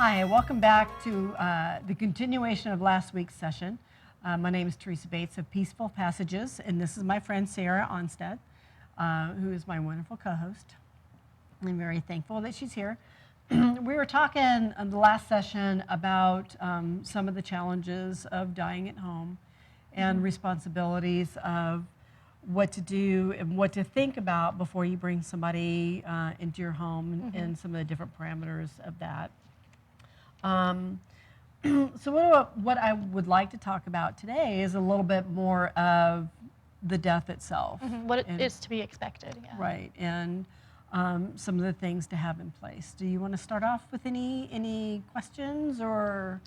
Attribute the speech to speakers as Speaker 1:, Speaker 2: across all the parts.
Speaker 1: Hi, welcome back to the continuation of last week's session. My name is Theresa Bates of Peaceful Passages, and this is my friend Sarah Onstead, who is my wonderful co-host. I'm very thankful that she's here. We were talking in the last session about some of the challenges of dying at home and responsibilities of what to do and what to think about before you bring somebody into your home and some of the different parameters of that. So what I would like to talk about today is a little bit more of the death itself.
Speaker 2: What is to be expected. Yeah.
Speaker 1: Right, and some of the things to have in place. Do you want to start off with any questions or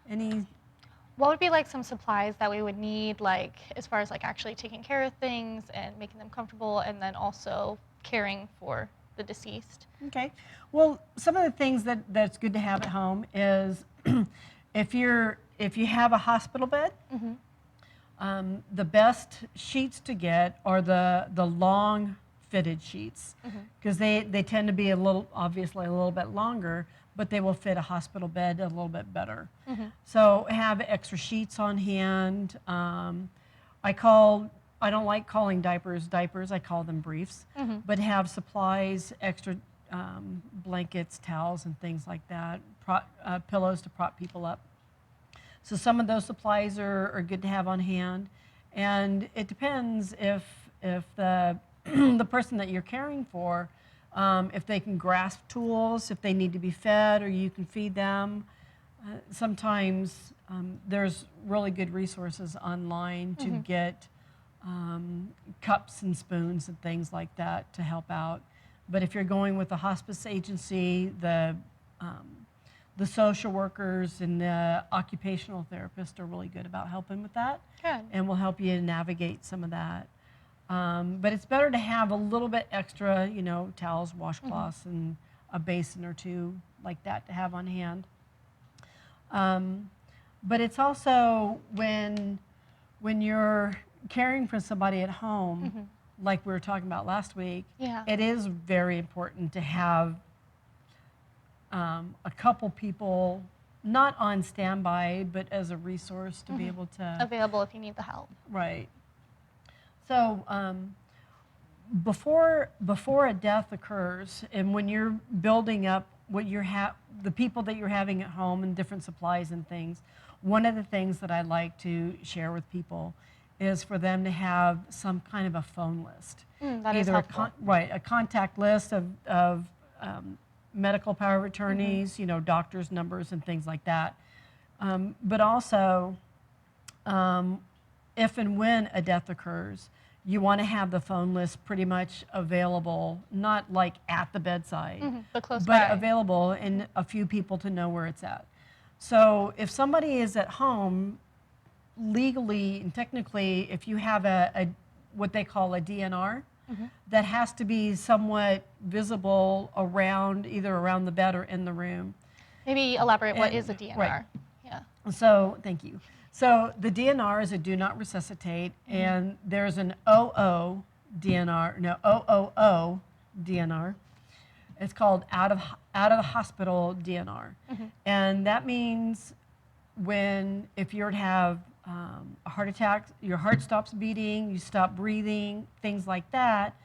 Speaker 1: any?
Speaker 2: What would be like some supplies that we would need, like as far as like actually taking care of things and making them comfortable, and then also caring for the deceased?
Speaker 1: Okay. Well, some of the things that's good to have at home is if you have a hospital bed, the best sheets to get are the long fitted sheets because they tend to be obviously a little bit longer, but they will fit a hospital bed a little bit better. So have extra sheets on hand. I don't like calling diapers, I call them briefs, but have supplies, extra blankets, towels, and things like that, pillows to prop people up. So some of those supplies are good to have on hand. And it depends if the, the person that you're caring for, if they can grasp tools, if they need to be fed or you can feed them. Sometimes there's really good resources online to get cups and spoons and things like that to help out. But if you're going with the hospice agency, the social workers and the occupational therapists are really good about helping with that.
Speaker 2: Good.
Speaker 1: And will help you navigate some of that. But it's better to have a little bit extra, towels, washcloths, and a basin or two like that to have on hand. But it's also when you're caring for somebody at home, like we were talking about last week, it is very important to have a couple people not on standby, but as a resource to be able to...
Speaker 2: Available if you need the help.
Speaker 1: Right. So before a death occurs, and when you're building up the people that you're having at home and different supplies and things, one of the things that I like to share with people is for them to have some kind of a phone list.
Speaker 2: That is helpful.
Speaker 1: A contact list of medical power of attorneys, doctors' numbers and things like that. But also, if and when a death occurs, you want to have the phone list pretty much available, not like at the bedside,
Speaker 2: but close by.
Speaker 1: Available and a few people to know where it's at. So if somebody is at home, legally and technically, if you have what they call a DNR, that has to be somewhat visible either around the bed or in the room.
Speaker 2: Maybe elaborate what is a DNR.
Speaker 1: Right.
Speaker 2: Yeah.
Speaker 1: So, thank you. So the DNR is a do not resuscitate, and there's an OO DNR. It's called out of the hospital DNR. And that means if you're to have a heart attack, your heart stops beating, you stop breathing, things like that,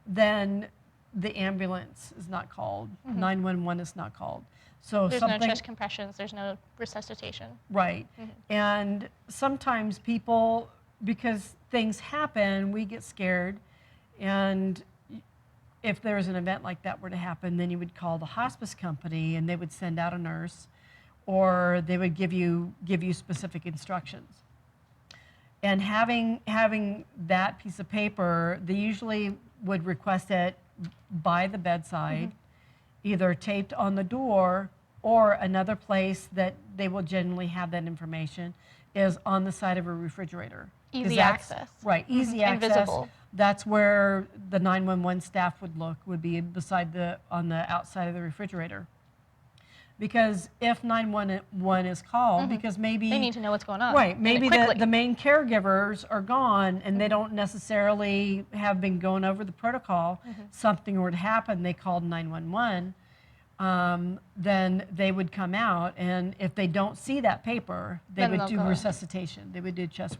Speaker 1: then the ambulance is not called, 911 is not called. So
Speaker 2: there's no chest compressions, there's no resuscitation.
Speaker 1: Right. And sometimes people, because things happen, we get scared, and if there's an event like that were to happen, then you would call the hospice company and they would send out a nurse, or they would give you specific instructions. And having that piece of paper, they usually would request it by the bedside, either taped on the door, or another place that they will generally have that information is on the side of a refrigerator.
Speaker 2: Easy access.
Speaker 1: Right, easy access.
Speaker 2: Invisible.
Speaker 1: That's where the 911 staff would be on the outside of the refrigerator. Because if 911 is called, because maybe...
Speaker 2: They need to know what's going on.
Speaker 1: Right, maybe the main caregivers are gone and they don't necessarily have been going over the protocol. Something were to happen, they called 911. then they would come out, and if they don't see that paper, they
Speaker 2: Then
Speaker 1: would
Speaker 2: they'll
Speaker 1: do
Speaker 2: go.
Speaker 1: resuscitation. They would do chest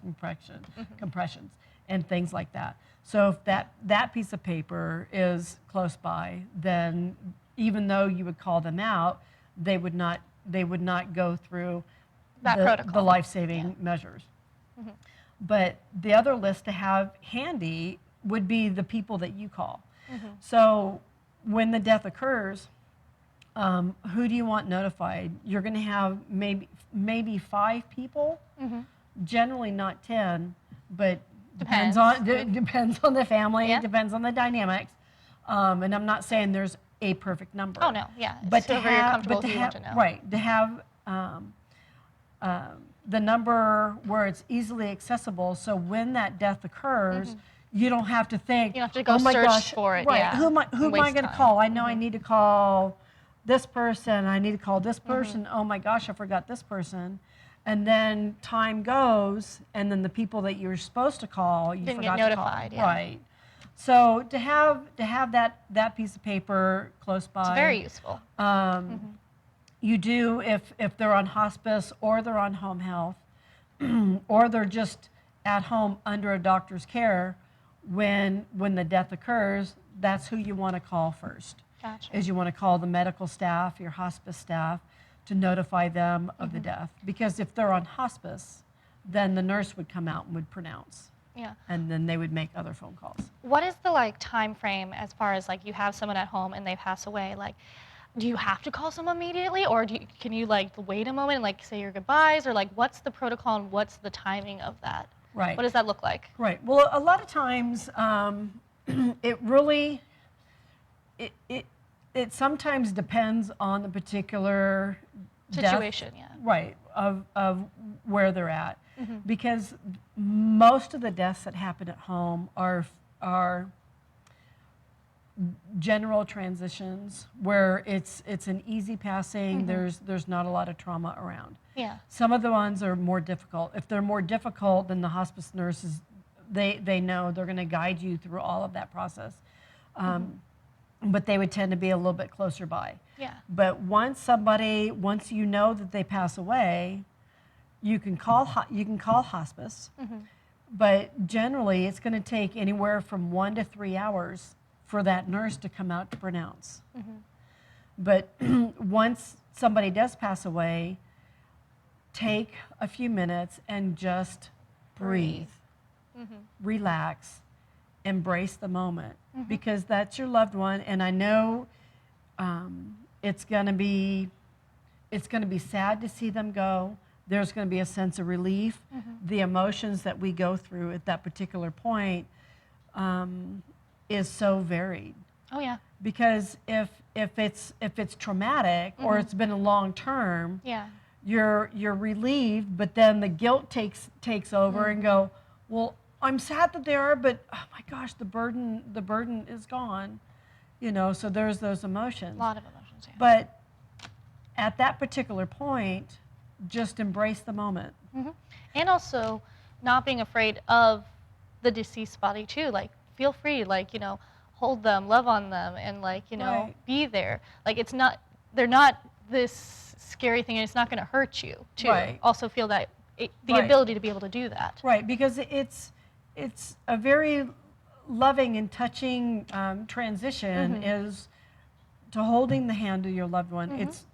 Speaker 1: compressions and things like that. So if that piece of paper is close by, then even though you would call them out, they would not go through
Speaker 2: That
Speaker 1: the
Speaker 2: protocol.
Speaker 1: life-saving measures. But the other list to have handy would be the people that you call. So when the death occurs, who do you want notified? You're going to have maybe 5 people, generally not 10, but depends on the family,
Speaker 2: Yeah.
Speaker 1: depends on the dynamics. And I'm not saying there's a perfect number.
Speaker 2: Oh, no, yeah.
Speaker 1: But
Speaker 2: It's
Speaker 1: to
Speaker 2: whoever you're
Speaker 1: have,
Speaker 2: comfortable
Speaker 1: but to
Speaker 2: who you
Speaker 1: have,
Speaker 2: want to know.
Speaker 1: right, to have the number where it's easily accessible, so when that death occurs, you don't have to think,
Speaker 2: You don't have to go
Speaker 1: oh my
Speaker 2: search
Speaker 1: gosh,
Speaker 2: for it,
Speaker 1: right,
Speaker 2: yeah,
Speaker 1: who am
Speaker 2: and
Speaker 1: I
Speaker 2: waste
Speaker 1: going to
Speaker 2: time.
Speaker 1: call? I know I need to call this person, I need to call this person, oh my gosh, I forgot this person. And then time goes, and then the people that you were supposed to call, you
Speaker 2: Didn't
Speaker 1: forgot
Speaker 2: get
Speaker 1: to call.
Speaker 2: notified, yeah.
Speaker 1: Right. So to have that piece of paper close by.
Speaker 2: It's very useful.
Speaker 1: You do if they're on hospice or they're on home health or they're just at home under a doctor's care, when the death occurs, that's who you want to call first.
Speaker 2: Gotcha.
Speaker 1: Is you want to call the medical staff, your hospice staff, to notify them of the death. Because if they're on hospice, then the nurse would come out and would pronounce.
Speaker 2: Yeah.
Speaker 1: And then they would make other phone calls.
Speaker 2: What is the like time frame as far as like you have someone at home and they pass away? Like, do you have to call someone immediately, or can you like wait a moment and like say your goodbyes, or like what's the protocol and what's the timing of that?
Speaker 1: Right.
Speaker 2: What does that look like?
Speaker 1: Right. Well, a lot of times, it really, it sometimes depends on the particular death,
Speaker 2: Situation, yeah.
Speaker 1: right, of where they're at, because most of the deaths that happen at home are general transitions where it's an easy passing. There's not a lot of trauma around.
Speaker 2: Yeah.
Speaker 1: Some of the ones are more difficult. If they're more difficult, then the hospice nurses, they know they're going to guide you through all of that process. But they would tend to be a little bit closer by.
Speaker 2: Yeah.
Speaker 1: But once you know that they pass away, you can call hospice. But generally, it's going to take anywhere from 1 to 3 hours for that nurse to come out to pronounce. But once somebody does pass away, take a few minutes and just breathe, relax, embrace the moment, because that's your loved one. And I know it's going to be sad to see them go. There's going to be a sense of relief. The emotions that we go through at that particular point is so varied.
Speaker 2: Oh yeah.
Speaker 1: Because if it's traumatic or it's been a long term,
Speaker 2: Yeah.
Speaker 1: you're relieved, but then the guilt takes over and go, well, I'm sad that they are, but oh my gosh, the burden is gone. So there's those emotions.
Speaker 2: A lot of emotions, yeah.
Speaker 1: But at that particular point, just embrace the moment.
Speaker 2: And also not being afraid of the deceased body too. Like feel free, like, hold them, love on them, and like,
Speaker 1: Right.
Speaker 2: be there. Like they're not this scary thing, and it's not going to hurt you too.
Speaker 1: Right.
Speaker 2: Also feel that the
Speaker 1: Right.
Speaker 2: ability to be able to do that.
Speaker 1: Right, because it's a very loving and touching transition is to holding the hand of your loved one. It's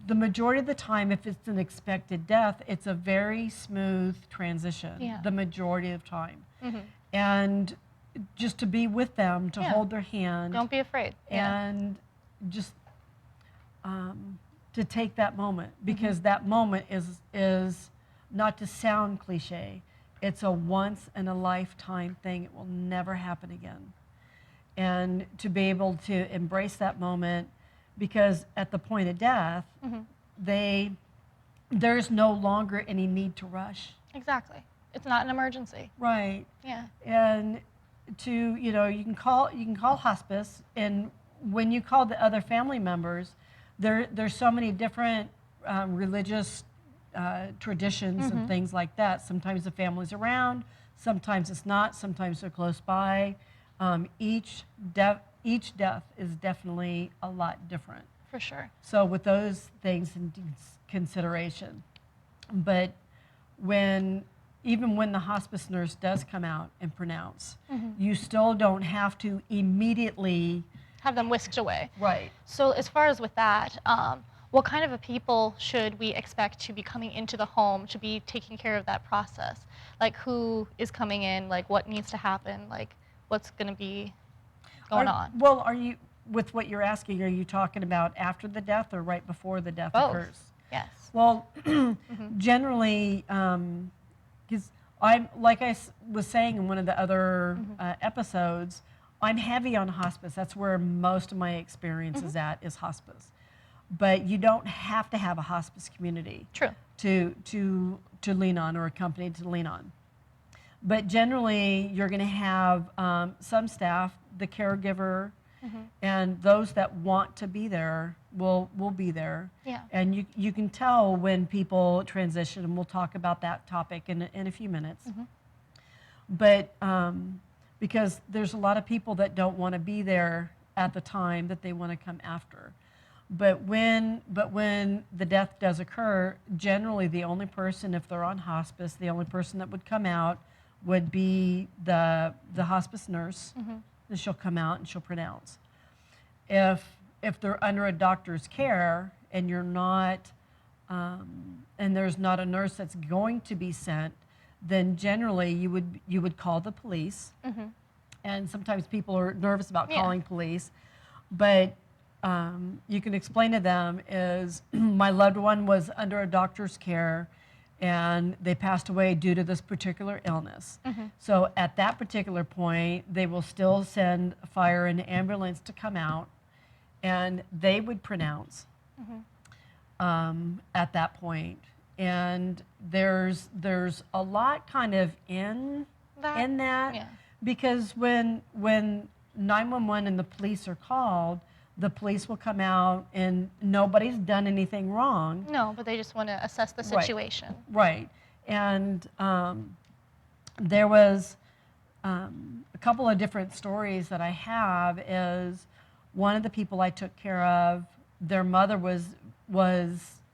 Speaker 1: the majority of the time, if it's an expected death, it's a very smooth transition.
Speaker 2: Yeah.
Speaker 1: The majority of time, and just to be with them, to
Speaker 2: Yeah.
Speaker 1: hold their hand,
Speaker 2: Don't be afraid. Yeah.
Speaker 1: and just to take that moment, because that moment is not to sound cliche. It's a once in a lifetime thing. It will never happen again. And to be able to embrace that moment, because at the point of death, there's no longer any need to rush.
Speaker 2: Exactly. It's not an emergency.
Speaker 1: Right.
Speaker 2: Yeah.
Speaker 1: And you can call hospice, and when you call the other family members, there's so many different religious traditions and things like that. Sometimes the family's around, sometimes it's not, sometimes they're close by. Each death is definitely a lot different.
Speaker 2: For sure.
Speaker 1: So with those things in consideration, but even when the hospice nurse does come out and pronounce, you still don't have to immediately
Speaker 2: Have them whisked away.
Speaker 1: right.
Speaker 2: So as far as with that, what kind of a people should we expect to be coming into the home to be taking care of that process? Like who is coming in, like what needs to happen, like what's going to be going on?
Speaker 1: Well, are you with what you're asking? Are you talking about after the death or right before the death
Speaker 2: Both.
Speaker 1: occurs?
Speaker 2: Yes.
Speaker 1: Well, generally, because I'm like was saying in one of the other episodes, I'm heavy on hospice. That's where most of my experience is at, is hospice. But you don't have to have a hospice community
Speaker 2: True.
Speaker 1: to lean on, or a company to lean on. But generally, you're going to have some staff, the caregiver, and those that want to be there will be there.
Speaker 2: Yeah.
Speaker 1: And you can tell when people transition, and we'll talk about that topic in a few minutes. But because there's a lot of people that don't want to be there at the time that they want to come after. But when the death does occur, generally the only person, if they're on hospice, the only person that would come out would be the hospice nurse. And she'll come out and she'll pronounce. If they're under a doctor's care and you're not, and there's not a nurse that's going to be sent, then generally you would call the police. And sometimes people are nervous about calling police, but you can explain to them is my loved one was under a doctor's care and they passed away due to this particular illness. So at that particular point, they will still send fire and ambulance to come out, and they would pronounce at that point. And there's a lot kind of in that because when 911 and the police are called, the police will come out and nobody's done anything wrong.
Speaker 2: No, but they just want to assess the situation.
Speaker 1: Right. And there was a couple of different stories that I have. Is one of the people I took care of, their mother was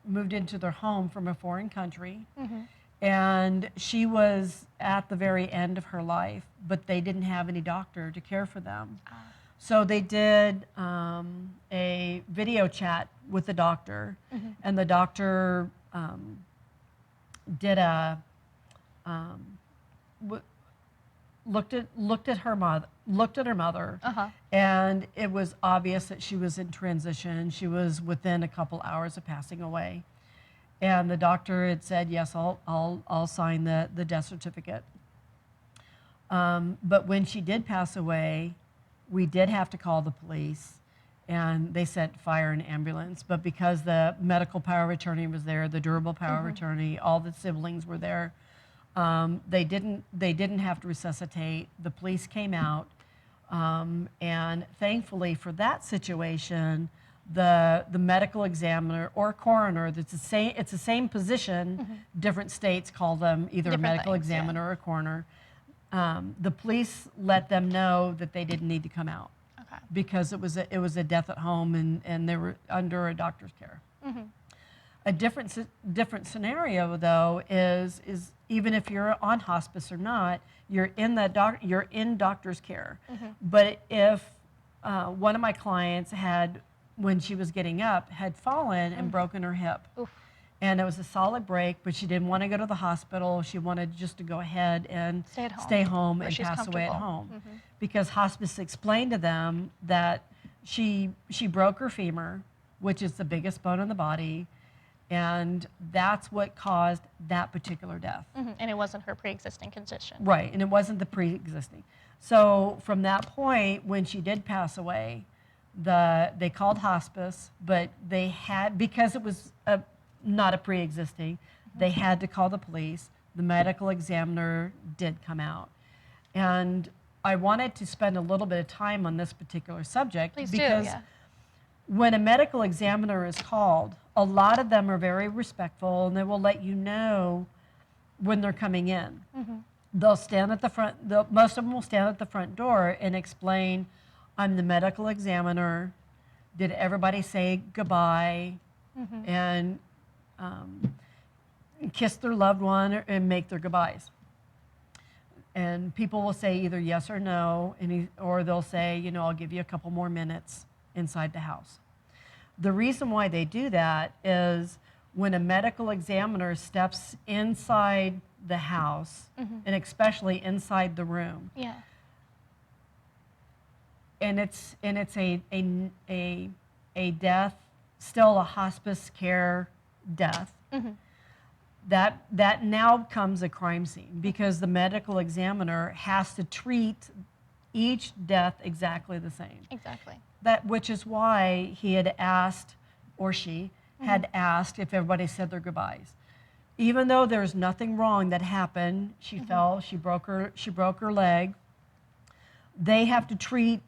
Speaker 1: moved into their home from a foreign country. And she was at the very end of her life, but they didn't have any doctor to care for them. So they did a video chat with the doctor, and the doctor did looked at her mother, and it was obvious that she was in transition. She was within a couple hours of passing away, and the doctor had said, "Yes, I'll sign the death certificate." But when she did pass away, we did have to call the police, and they sent fire and ambulance. But because the medical power of attorney was there, the durable power of attorney, all the siblings were there, they didn't have to resuscitate. The police came out, and thankfully for that situation, the medical examiner or coroner, it's the same position. Different states call them either a medical examiner or a coroner. The police let them know that they didn't need to come out because it was a death at home, and they were under a doctor's care. A different scenario though is even if you're on hospice or not, you're in doctor's care. But if one of my clients had, when she was getting up, had fallen and broken her hip. And it was a solid break, but she didn't want to go to the hospital. She wanted just to go ahead and stay home and pass away at home. Because hospice explained to them that she broke her femur, which is the biggest bone in the body, and that's what caused that particular death.
Speaker 2: And it wasn't her pre-existing condition.
Speaker 1: Right, and it wasn't the pre-existing. So from that point, when she did pass away, they called hospice, but they had, because it was not a pre-existing, they had to call the police. The medical examiner did come out. And I wanted to spend a little bit of time on this particular subject because when a medical examiner is called, a lot of them are very respectful, and they will let you know when they're coming in. They'll stand at the front, most of them will stand at the front door and explain, I'm the medical examiner. Did everybody say goodbye and kiss their loved one and make their goodbyes? And people will say either yes or no, or they'll say, you know, I'll give you a couple more minutes inside the house. The reason why they do that is when a medical examiner steps inside the house, and especially inside the room,
Speaker 2: Yeah.
Speaker 1: and it's a death, still a hospice care death, that now becomes a crime scene because the medical examiner has to treat each death exactly the same.
Speaker 2: Exactly.
Speaker 1: Which is why he had asked, or she had asked, if everybody said their goodbyes. Even though there's nothing wrong that happened, she fell, she broke her leg. They have to treat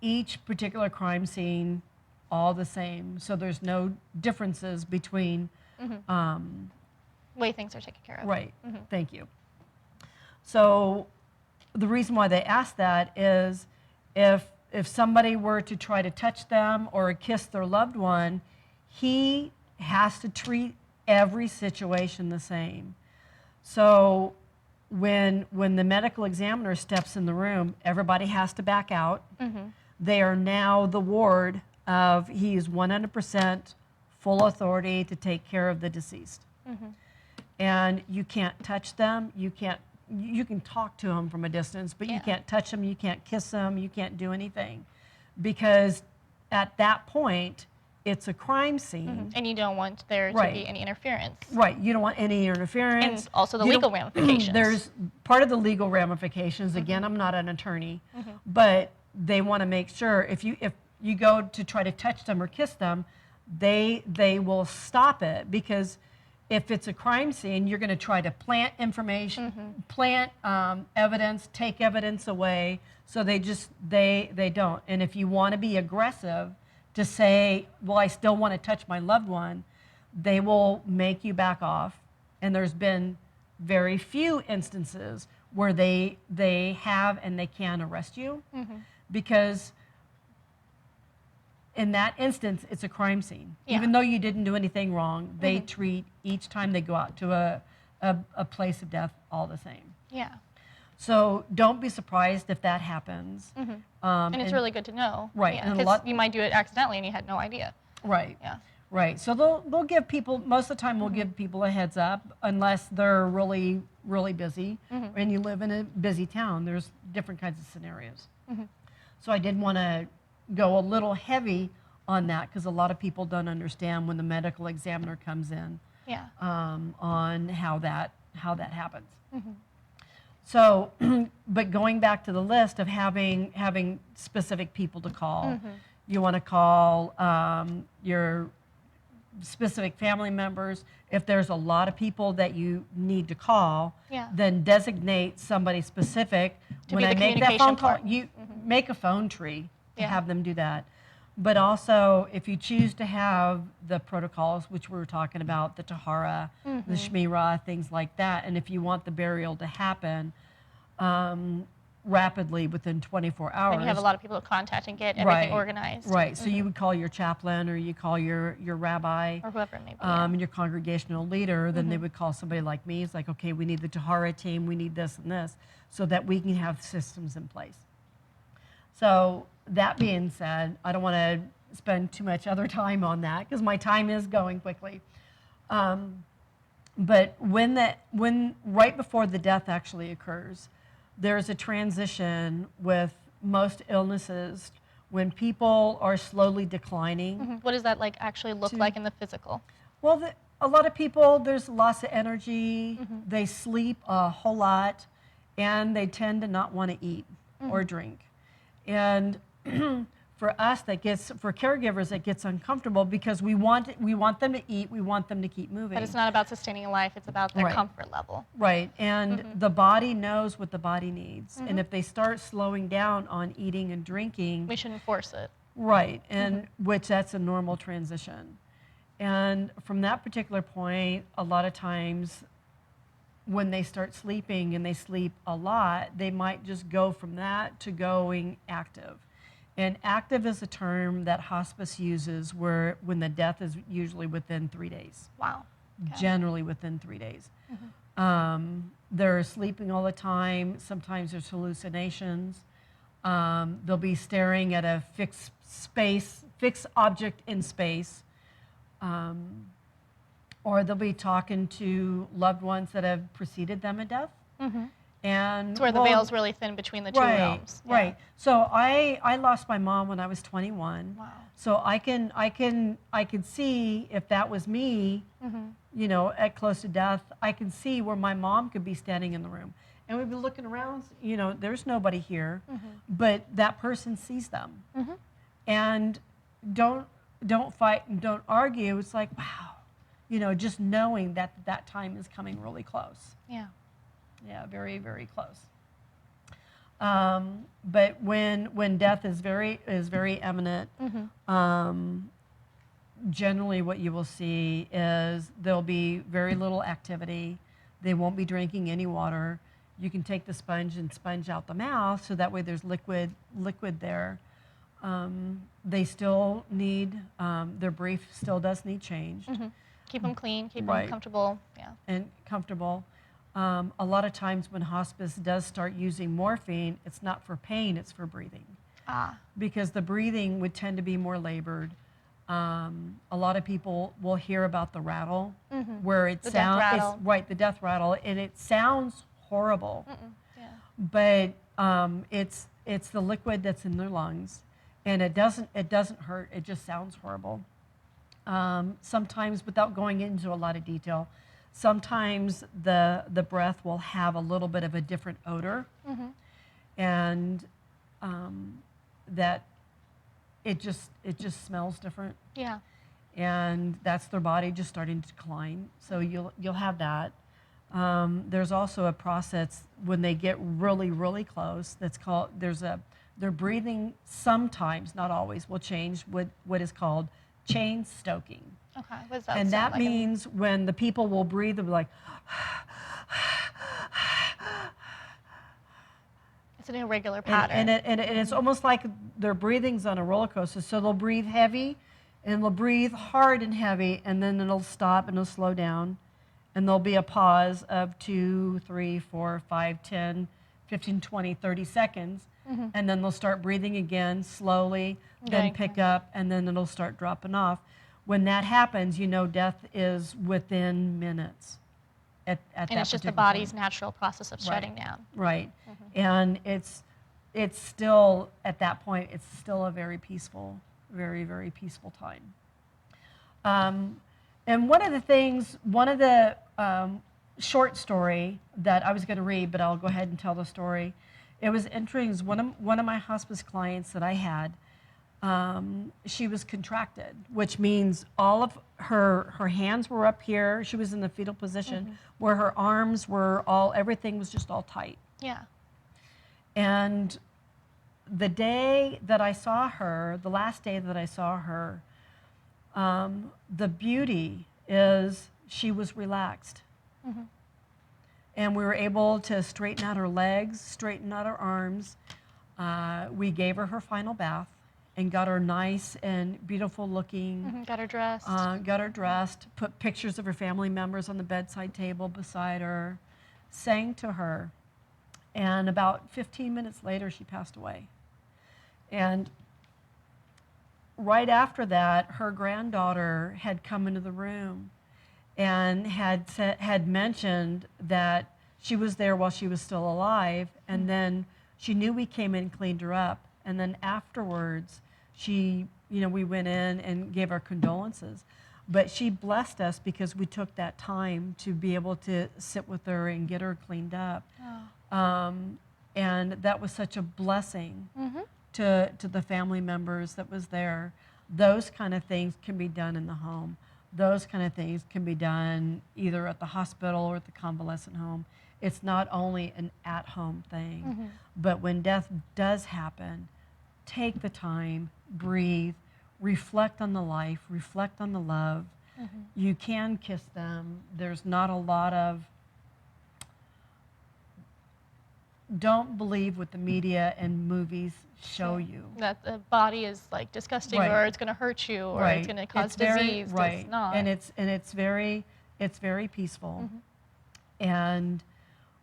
Speaker 1: each particular crime scene all the same, so there's no differences between.
Speaker 2: Way things are taken care of.
Speaker 1: Right. Thank you. So the reason why they ask that is if somebody were to try to touch them or kiss their loved one, he has to treat every situation the same. So when the medical examiner steps in the room, everybody has to back out. They are now the ward of, he is 100% full authority to take care of the deceased. And you can't touch them, you can talk to them from a distance, but you can't touch them, you can't kiss them, you can't do anything. Because at that point, it's a crime scene.
Speaker 2: And you don't want there to be any interference.
Speaker 1: Right, you don't want any interference.
Speaker 2: And also the legal ramifications.
Speaker 1: There's part of the legal ramifications. Again, I'm not an attorney, but they want to make sure if you go to try to touch them or kiss them, they will stop it, because if it's a crime scene, you're going to try to plant information, plant evidence, take evidence away. So they don't. And if you want to be aggressive to say, well, I still want to touch my loved one, they will make you back off. And there's been very few instances where they have and they can arrest you, because in that instance, it's a crime scene. Even though you didn't do anything wrong, they treat each time they go out to a place of death all the same.
Speaker 2: Yeah.
Speaker 1: So don't be surprised if that happens.
Speaker 2: And it's really good to know.
Speaker 1: Right.
Speaker 2: Yeah, because you might do it accidentally and you had no idea.
Speaker 1: Right.
Speaker 2: Yeah.
Speaker 1: Right. So they'll give people, most of the time we'll give people a heads up, unless they're really, really busy and you live in a busy town. There's different kinds of scenarios. So I did want to go a little heavy on that, because a lot of people don't understand when the medical examiner comes in on how that happens. So, but going back to the list of having specific people to call, you want to call your specific family members. If there's a lot of people that you need to call, then designate somebody specific.
Speaker 2: To
Speaker 1: when
Speaker 2: be
Speaker 1: I
Speaker 2: the
Speaker 1: make that phone call,
Speaker 2: part.
Speaker 1: you make a phone tree to have them do that. But also, if you choose to have the protocols, which we were talking about, the Tahara, the Shmira, things like that, and if you want the burial to happen rapidly within 24 hours.
Speaker 2: And you have a lot of people to contact and get everything organized.
Speaker 1: Right. So you would call your chaplain, or you call your rabbi,
Speaker 2: or whoever it may be.
Speaker 1: and your congregational leader. Then they would call somebody like me. It's like, okay, we need the Tahara team, we need this and this, so that we can have systems in place. So that being said, I don't want to spend too much other time on that, because my time is going quickly. But when right before the death actually occurs, there's a transition with most illnesses when people are slowly declining.
Speaker 2: What does that actually look like in the physical?
Speaker 1: Well, a lot of people, there's loss of energy, they sleep a whole lot, and they tend to not want to eat or drink. And for us, for caregivers, it gets uncomfortable, because we want them to eat, we want them to keep moving.
Speaker 2: But it's not about sustaining life, it's about their comfort level.
Speaker 1: Right, and the body knows what the body needs. And if they start slowing down on eating and drinking,
Speaker 2: We shouldn't force it.
Speaker 1: right, and which that's a normal transition. And from that particular point, a lot of times when they start sleeping and they sleep a lot, they might just go from that to going active. And active is a term that hospice uses where when the death is usually within 3 days,
Speaker 2: Wow. Okay.
Speaker 1: generally within 3 days. They're sleeping all the time. Sometimes there's hallucinations. They'll be staring at a fixed object in space. Or they'll be talking to loved ones that have preceded them in death. And
Speaker 2: It's where the veil's really thin between the two realms. Yeah.
Speaker 1: Right. So I lost my mom when I was 21.
Speaker 2: Wow.
Speaker 1: So I can see if that was me, you know, at close to death. I can see where my mom could be standing in the room, and we'd be looking around. You know, there's nobody here, but that person sees them, and don't fight and don't argue. It's like, wow, you know, just knowing that that time is coming really close.
Speaker 2: Yeah.
Speaker 1: Yeah, very, very close. But when death is very imminent, generally what you will see is there'll be very little activity. They won't be drinking any water. You can take the sponge and sponge out the mouth, so that way there's liquid there. They still need their brief still does need changed.
Speaker 2: Keep them clean, keep them comfortable. Yeah.
Speaker 1: And comfortable. A lot of times when hospice does start using morphine, it's not for pain, it's for breathing. Because the breathing would tend to be more labored. A lot of people will hear about the rattle, where it sounds, the death rattle, and it sounds horrible.
Speaker 2: Yeah.
Speaker 1: But it's the liquid that's in their lungs, and it doesn't hurt, it just sounds horrible. Sometimes, without going into a lot of detail, sometimes the breath will have a little bit of a different odor, and that it just smells different.
Speaker 2: Yeah.
Speaker 1: And that's their body just starting to decline. So you'll have that. There's also a process when they get really, really close. That's called their breathing sometimes, not always, will change what is called chain stoking.
Speaker 2: Okay, what does that
Speaker 1: And
Speaker 2: sound
Speaker 1: that
Speaker 2: like?
Speaker 1: means when the people will breathe, they'll be like,
Speaker 2: It's an irregular pattern.
Speaker 1: and it's almost like their breathing's on a roller coaster. So they'll breathe heavy, and they'll breathe hard and heavy, and then it'll stop and it'll slow down. And there'll be a pause of 2, 3, 4, 5, 10, 15, 20, 30 seconds. And then they'll start breathing again slowly, then pick up, and then it'll start dropping off. When that happens, you know death is within minutes. At
Speaker 2: and
Speaker 1: that
Speaker 2: it's just the
Speaker 1: particular
Speaker 2: body's
Speaker 1: point.
Speaker 2: natural process of shutting down.
Speaker 1: Right. And it's still, at that point, it's still a very peaceful, very, very peaceful time. And one of the short story that I was going to read, but I'll go ahead and tell the story. It was interesting. One of my hospice clients that I had, she was contracted, which means all of her hands were up here. She was in the fetal position, where her arms were everything was just all tight.
Speaker 2: Yeah.
Speaker 1: And the day that I saw her, the last day that I saw her, the beauty is she was relaxed. And we were able to straighten out her legs, straighten out her arms. We gave her final bath and got her nice and beautiful looking.
Speaker 2: Got her dressed.
Speaker 1: Got her dressed, put pictures of her family members on the bedside table beside her, sang to her. And about 15 minutes later, she passed away. And right after that, her granddaughter had come into the room and had mentioned that she was there while she was still alive, and then she knew we came in and cleaned her up, and then afterwards we went in and gave our condolences, but she blessed us because we took that time to be able to sit with her and get her cleaned up. And that was such a blessing to the family members that was there. Those kind of things can be done in the home. Those kind of things can be done either at the hospital or at the convalescent home. It's not only an at-home thing, but when death does happen, take the time, breathe, reflect on the life, reflect on the love. You can kiss them. There's not a lot of don't believe what the media and movies show you.
Speaker 2: That the body is like disgusting,
Speaker 1: Right.
Speaker 2: or it's going to hurt you, or it's going to cause disease.
Speaker 1: Right.
Speaker 2: It's not.
Speaker 1: And it's very peaceful.
Speaker 2: Mhm.
Speaker 1: And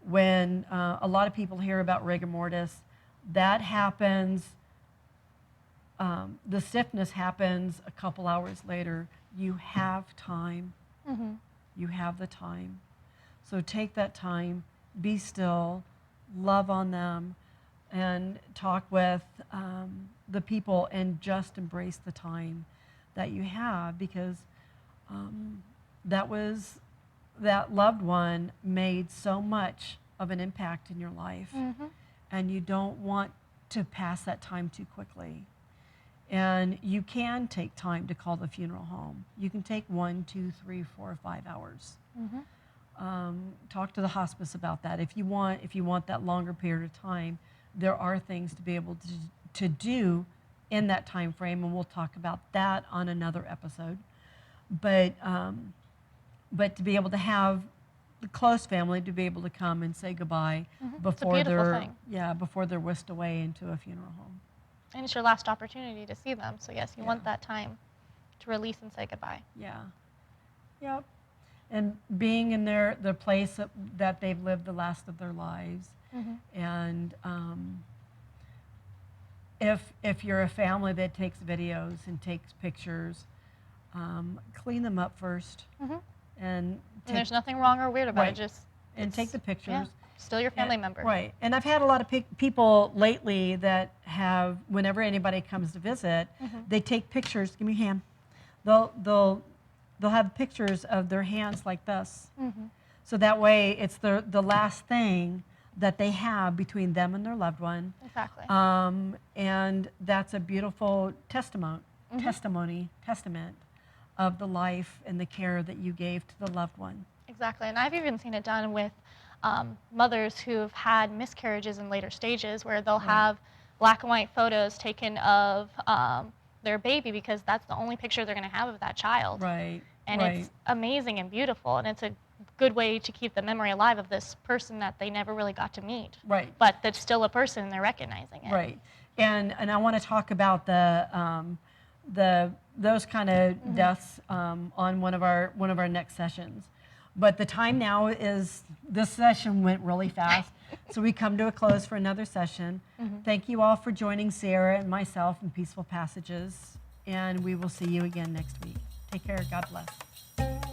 Speaker 1: when a lot of people hear about rigor mortis, that happens. The stiffness happens a couple hours later. You have time.
Speaker 2: Mhm.
Speaker 1: You have the time. So take that time, be still, love on them, and talk with the people, and just embrace the time that you have, because that loved one made so much of an impact in your life,
Speaker 2: Mhm.
Speaker 1: and you don't want to pass that time too quickly. And you can take time to call the funeral home. You can take 1, 2, 3, 4, 5 hours.
Speaker 2: Mhm.
Speaker 1: Talk to the hospice about that. If you want that longer period of time, there are things to be able to do in that time frame, and we'll talk about that on another episode. But to be able to have the close family to be able to come and say goodbye
Speaker 2: It's a
Speaker 1: before
Speaker 2: beautiful
Speaker 1: they're
Speaker 2: thing.
Speaker 1: before they're whisked away into a funeral home.
Speaker 2: And it's your last opportunity to see them. So yes, you
Speaker 1: Yeah.
Speaker 2: want that time to release and say goodbye.
Speaker 1: Yeah. Yep. And being in the place that they've lived the last of their lives.
Speaker 2: Mhm.
Speaker 1: And if you're a family that takes videos and takes pictures, clean them up first.
Speaker 2: Mhm.
Speaker 1: And
Speaker 2: And there's nothing wrong or weird about
Speaker 1: Right.
Speaker 2: it. Just
Speaker 1: and take the pictures.
Speaker 2: still your family
Speaker 1: And-
Speaker 2: member.
Speaker 1: Right. And I've had a lot of people lately that have, whenever anybody comes to visit,
Speaker 2: Mhm.
Speaker 1: they take pictures. Give me your hand. They'll have pictures of their hands like this.
Speaker 2: Mhm.
Speaker 1: So that way, it's the last thing that they have between them and their loved one.
Speaker 2: Exactly.
Speaker 1: And that's a beautiful testament of the life and the care that you gave to the loved one.
Speaker 2: Exactly. And I've even seen it done with mothers who've had miscarriages in later stages, where they'll have black and white photos taken of their baby, because that's the only picture they're going to have of that child.
Speaker 1: Right.
Speaker 2: And
Speaker 1: right.
Speaker 2: it's amazing and beautiful, and it's a good way to keep the memory alive of this person that they never really got to meet.
Speaker 1: Right.
Speaker 2: But that's still a person, and they're recognizing it.
Speaker 1: Right. And I want to talk about those kind of deaths on one of our next sessions. But the time now is, this session went really fast. So we come to a close for another session. Thank you all for joining Sarah and myself in Peaceful Passages. And we will see you again next week. Take care. God bless.